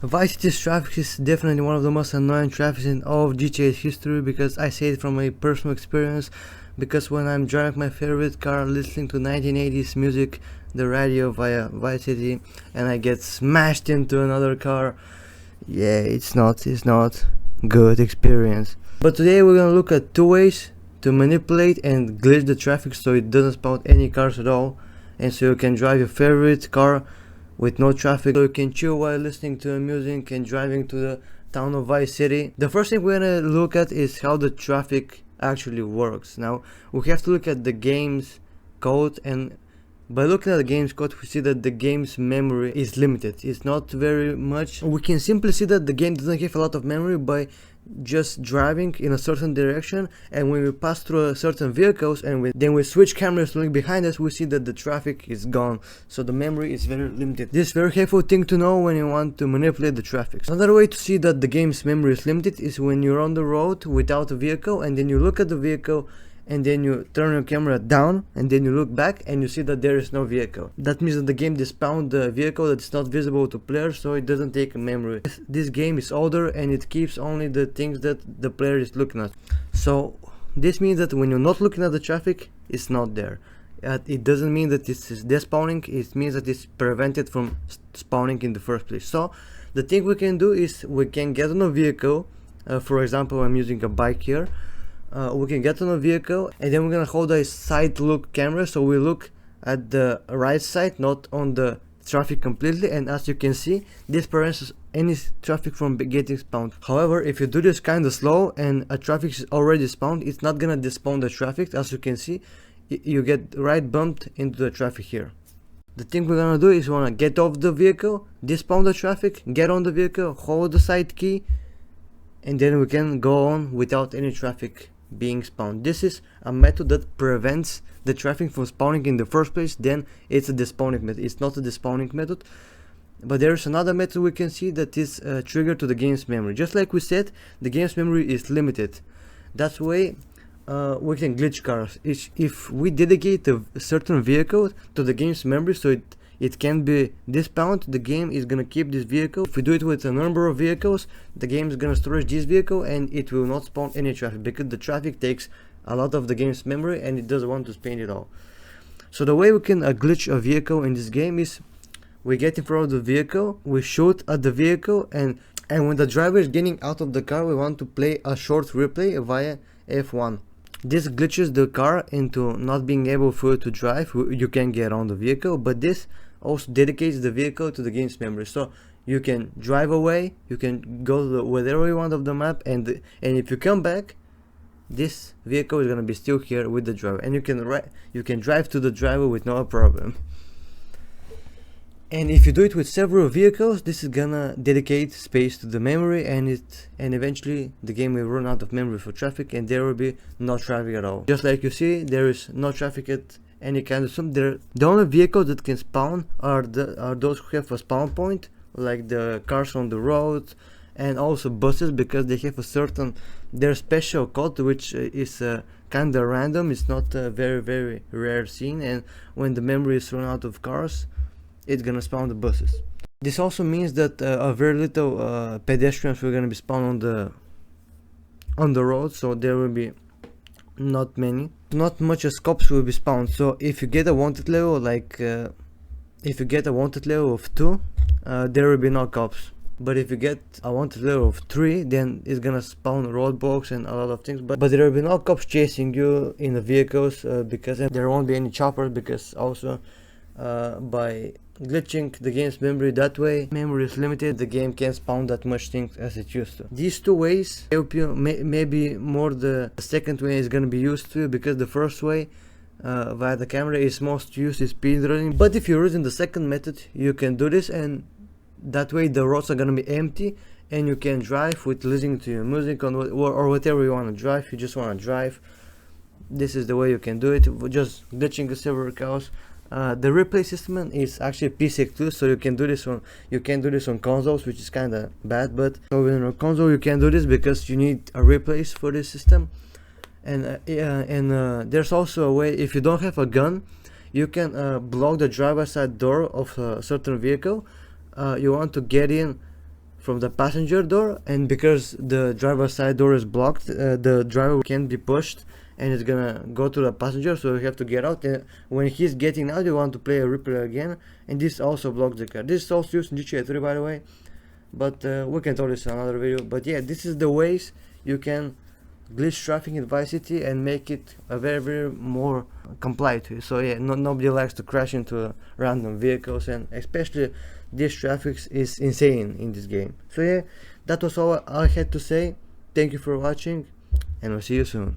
Vice City's traffic is definitely one of the most annoying traffics in all of GTA's history, because I say it from a personal experience. Because when I'm driving my favorite car listening to 1980s music, the radio via Vice City, and I get smashed into another car, yeah, it's not good experience. But today we're gonna look at two ways to manipulate and glitch the traffic so it doesn't spawn any cars at all, and so you can drive your favorite car with no traffic, so you can chill while listening to music and driving to the town of Vice City. The first thing we're gonna look at is how the traffic actually works. Now we have to look at the game's code, and by looking at the game's code we see that the game's memory is limited. It's not very much. We can simply see that the game doesn't have a lot of memory by just driving in a certain direction, and when we pass through certain vehicles and then we switch cameras to look behind us, we see that the traffic is gone, so the memory is very limited. This is a very helpful thing to know when you want to manipulate the traffic. Another way to see that the game's memory is limited is when you're on the road without a vehicle, and then you look at the vehicle and then you turn your camera down and then you look back and you see that there is no vehicle. That means that the game despawned the vehicle that is not visible to players, so it doesn't take a memory. This game is older and it keeps only the things that the player is looking at. So this means that when you're not looking at the traffic, it's not there. It doesn't mean that this is despawning, it means that it's prevented from spawning in the first place. So the thing we can do is we can get on a vehicle. For example, I'm using a bike here. We can get on a vehicle and then we're gonna hold a side look camera, so we look at the right side, not on the traffic completely, and as you can see, this prevents any traffic from getting spawned. However, if you do this kinda slow and a traffic is already spawned, it's not gonna despawn the traffic. As you can see, you get right bumped into the traffic here. The thing we're gonna do is we wanna get off the vehicle, despawn the traffic, get on the vehicle, hold the side key, and then we can go on without any traffic being spawned. This is a method that prevents the traffic from spawning in the first place. Then it's a despawning method. It's not a despawning method, but there is another method we can see that is triggered to the game's memory. Just like we said, the game's memory is limited. That's why we can glitch cars. If we dedicate a certain vehicle to the game's memory so it can be despawned, the game is gonna keep this vehicle. If we do it with a number of vehicles, the game is gonna storage this vehicle and it will not spawn any traffic, because the traffic takes a lot of the game's memory and it doesn't want to spawn it all. So the way we can glitch a vehicle in this game is we get in front of the vehicle, we shoot at the vehicle, and when the driver is getting out of the car, we want to play a short replay via F1. This glitches the car into not being able for you to drive. You can get on the vehicle, but this also dedicates the vehicle to the game's memory, so you can drive away, you can go wherever you want of the map, and if you come back, this vehicle is gonna be still here with the driver, and you can drive to the driver with no problem. And if you do it with several vehicles, this is gonna dedicate space to the memory, and eventually the game will run out of memory for traffic, and there will be no traffic at all. Just like you see, there is no traffic at any kind of some. The only vehicles that can spawn are those who have a spawn point, like the cars on the road, and also buses, because they have their special code, which is kinda random. It's not a very rare scene, and when the memory is run out of cars, it's gonna spawn the buses. This also means that a very little pedestrians will gonna be spawned on the road, so there will be not many. Not much as cops will be spawned. So if you get a wanted level, if you get a wanted level of 2, there will be no cops. But if you get a wanted level of 3, then it's gonna spawn roadblocks and a lot of things. But there will be no cops chasing you in the vehicles, because there won't be any choppers, because also by glitching the game's memory that way, memory is limited, the game can't spawn that much things as it used to. These two ways help you. Maybe more the second way is gonna be used to you, because the first way via the camera is most used in speedrunning. But if you're using the second method, you can do this, and that way the roads are gonna be empty and you can drive with listening to your music or whatever you want to drive. You just want to drive. This is the way you can do it, just glitching the several cars. The replay system is actually PC too, so you can do this on consoles, which is kind of bad. But so in a console you can do this because you need a replays for this system. And there's also a way, if you don't have a gun, you can block the driver's side door of a certain vehicle. You want to get in from the passenger door, and because the driver's side door is blocked, the driver can't be pushed and it's gonna go to the passenger, so you have to get out. When he's getting out, you want to play a replay again, and this also blocks the car. This is also used in GTA 3, by the way, but we can talk this in another video. But yeah, this is the ways you can glitch traffic in Vice City and make it a very more compliant. So yeah, nobody likes to crash into random vehicles, and especially this traffic is insane in this game. So yeah, that was all I had to say. Thank you for watching, and we'll see you soon.